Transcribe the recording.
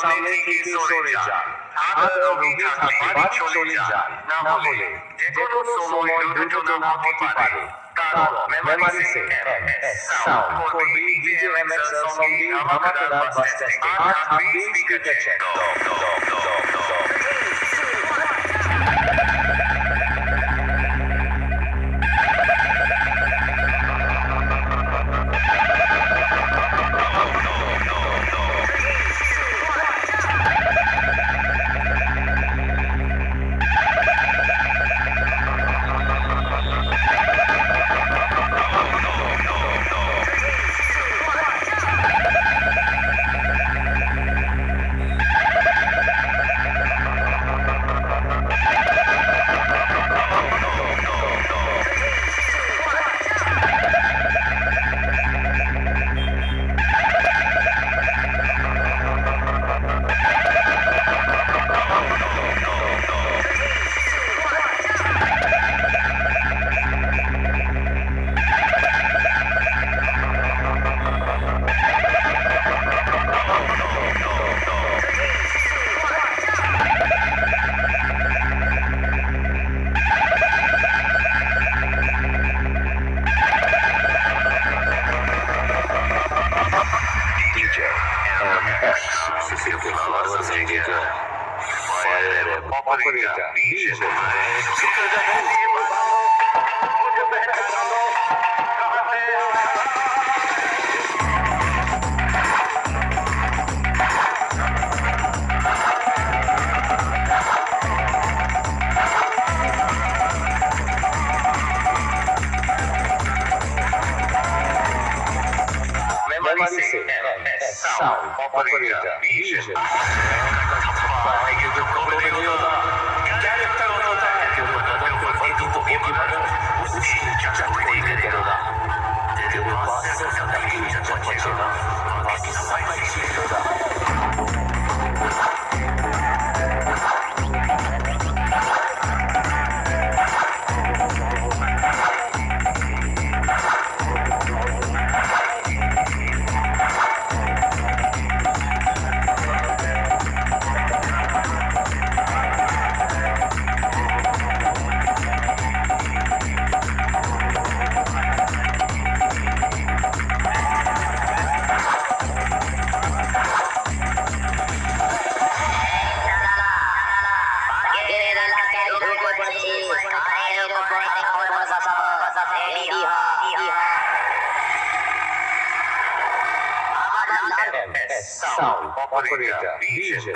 সামনে থেকে সরে যান। আর রোগী থাকলে বাড়ি চলে যান, না হলে যে কোনো সময় দুর্ঘটনা হতে পারে। কারণ মেমারিতে এমএস সাউন্ড করবে ডিজে এমএস এর সঙ্গে ধামাকাদার বাস টেস্টিং আর থাকবে speaker check. Operator, diesel. Memory sound operator, diesel. Sound operator, diesel.